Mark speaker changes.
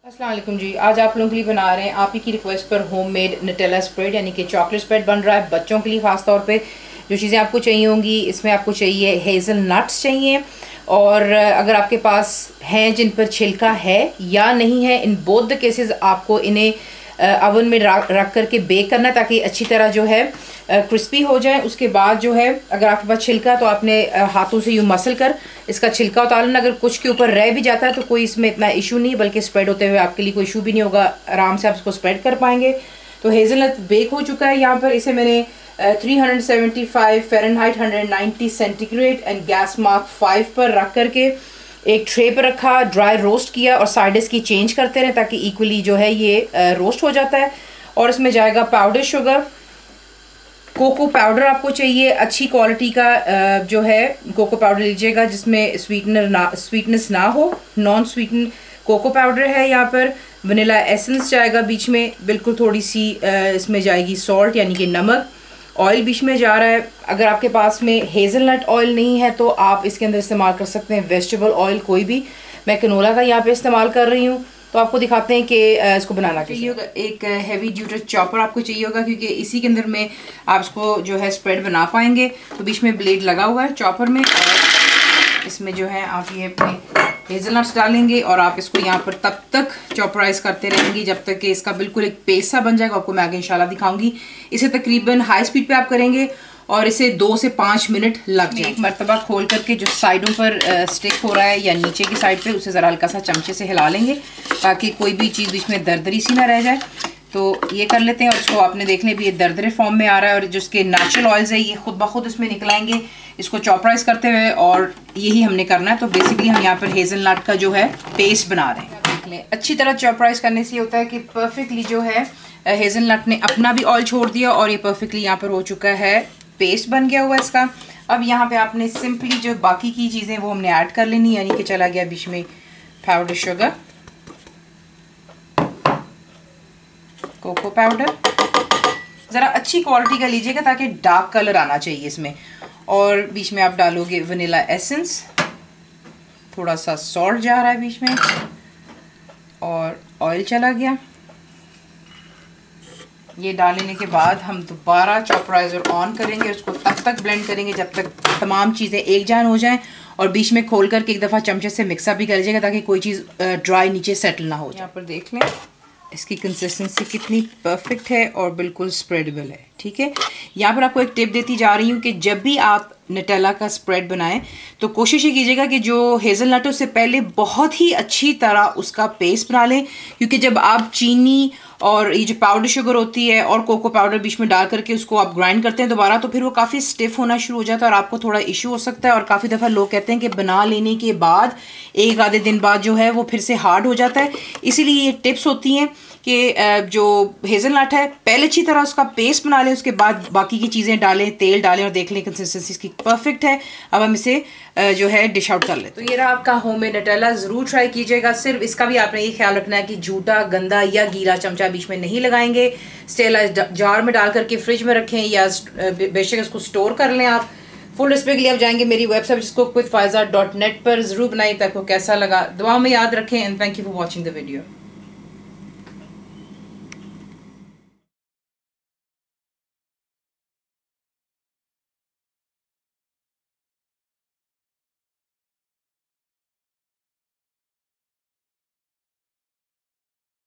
Speaker 1: अस्सलाम वालेकुम जी। आज आप लोगों के लिए बना रहे हैं आप ही की रिक्वेस्ट पर होममेड नटेला स्प्रेड यानी कि चॉकलेट स्प्रेड बन रहा है बच्चों के लिए ख़ास तौर पे। जो चीज़ें आपको चाहिए होंगी इसमें आपको चाहिए हेज़ल नट्स चाहिए, और अगर आपके पास हैं जिन पर छिलका है या नहीं है, इन बोथ द केसेस आपको इन्हें अवन में रख करके बेक करना ताकि अच्छी तरह जो है क्रिस्पी हो जाए। उसके बाद जो है अगर आपके पास छिलका तो आपने हाथों से यूँ मसल कर इसका छिलका उतार लेना। अगर कुछ के ऊपर रह भी जाता है तो कोई इसमें इतना इशू नहीं, बल्कि स्प्रेड होते हुए आपके लिए कोई इशू भी नहीं होगा, आराम से आप इसको स्प्रेड कर पाएंगे। तो हेज़लनट बेक हो चुका है। यहाँ पर इसे मैंने 375 Fahrenheit 190 centigrade and gas mark 5 पर रख करके एक ट्रे पर रखा, ड्राई रोस्ट किया और साइड इसकी चेंज करते रहे ताकि इक्वली जो है ये रोस्ट हो जाता है। और इसमें जाएगा पाउडर शुगर, कोको पाउडर आपको चाहिए अच्छी क्वालिटी का जो है कोको पाउडर लीजिएगा जिसमें स्वीटनेस ना हो, नॉन स्वीटन कोको पाउडर है। यहाँ पर वनीला एसेंस जाएगा बीच में, बिल्कुल थोड़ी सी इसमें जाएगी सॉल्ट यानी कि नमक, ऑयल बीच में जा रहा है। अगर आपके पास में हेज़लनट ऑयल नहीं है तो आप इसके अंदर इस्तेमाल कर सकते हैं वेजिटेबल ऑयल कोई भी। मैं कैनोला का यहाँ पे इस्तेमाल कर रही हूँ। तो आपको दिखाते हैं कि इसको बनाना चाहिए होगा। एक हैवी ड्यूटी चॉपर आपको चाहिए होगा क्योंकि इसी के अंदर में आप इसको जो है स्प्रेड बना पाएंगे। तो बीच में ब्लेड लगा हुआ है चॉपर में, और इसमें जो है आप ये अपने हेज़लनट्स डालेंगे और आप इसको यहाँ पर तब तक चॉपराइज करते रहेंगे जब तक कि इसका बिल्कुल एक पेस्ट सा बन जाएगा। आपको मैं आगे इंशाल्लाह दिखाऊंगी। इसे तकरीबन हाई स्पीड पे आप करेंगे और इसे 2 से 5 मिनट लग जाए। एक मरतबा खोल करके जो साइडों पर स्टिक हो रहा है या नीचे की साइड पे उसे ज़रा हल्का सा चमचे से हिला लेंगे ताकि कोई भी चीज़ बीच में दरदरी सी ना रह जाए। तो ये कर लेते हैं और इसको आपने देख लें भी ये दरदरे फॉर्म में आ रहा है और जिसके नेचुरल ऑयल्स है ये खुद ब खुद इसमें निकल आएंगे इसको चॉपराइज करते हुए, और यही हमने करना है। तो बेसिकली हम यहाँ पर हेज़लनट का जो है पेस्ट बना रहे हैं। देख लें अच्छी तरह चॉपराइज करने से होता है कि परफेक्टली जो है हेज़लनट ने अपना भी ऑयल छोड़ दिया और ये परफेक्टली यहाँ पर हो चुका है, पेस्ट बन गया हुआ इसका। अब यहाँ पे आपने सिंपली जो बाकी की चीज़ें वो हमने ऐड कर लेनी, यानी कि चला गया बीच में पाउडर शुगर, कोको पाउडर, ज़रा अच्छी क्वालिटी का लीजिएगा ताकि डार्क कलर आना चाहिए इसमें, और बीच में आप डालोगे वनीला एसेंस, थोड़ा सा सॉल्ट जा रहा है बीच में, और ऑयल चला गया। ये डालने के बाद हम दोबारा चॉपराइज़र ऑन करेंगे, उसको तब तक ब्लेंड करेंगे जब तक तमाम चीज़ें एक जान हो जाएं, और बीच में खोल करके एक दफ़ा चमचे से मिक्सअप भी कर लीजिएगा ताकि कोई चीज़ ड्राई नीचे सेटल ना हो जाए। यहाँ पर देख लें इसकी कंसिस्टेंसी कितनी परफेक्ट है और बिल्कुल स्प्रेडेबल है। ठीक है, यहाँ पर आपको एक टिप देती जा रही हूँ कि जब भी आप नटेला का स्प्रेड बनाएं तो कोशिश ये कीजिएगा कि जो हेज़लनट से पहले बहुत ही अच्छी तरह उसका पेस्ट बना लें, क्योंकि जब आप चीनी और ये जो पाउडर शुगर होती है और कोको पाउडर बीच में डाल करके उसको आप ग्राइंड करते हैं दोबारा, तो फिर वो काफ़ी स्टिफ होना शुरू हो जाता है और आपको थोड़ा इशू हो सकता है। और काफ़ी दफ़ा लोग कहते हैं कि बना लेने के बाद एक आधे दिन बाद जो है वो फिर से हार्ड हो जाता है। इसीलिए ये टिप्स होती हैं कि जो हेज़लनट है पहले अच्छी तरह उसका पेस्ट बना लें, उसके बाद बाकी की चीज़ें डालें, तेल डालें और देख लें कंसिस्टेंसी इसकी परफेक्ट है। अब हम इसे जो है डिश आउट कर लें। तो ये रहा आपका होममेड नटेला, ज़रूर ट्राई कीजिएगा। सिर्फ इसका भी आपने ये ख्याल रखना है कि झूठा, गंदा या गीला चमचा बीच में नहीं लगाएंगे। स्टेरलाइज्ड जार में डाल करके फ्रिज में रखें या बेशक इसको स्टोर कर लें। आप फुल रेसिपी के लिए आप जाएंगे मेरी वेबसाइट जिसको cookWithFaiza.net पर। ज़रूर बनाइए, आपको कैसा लगा दुआ में याद रखें, and thank you for watching the video.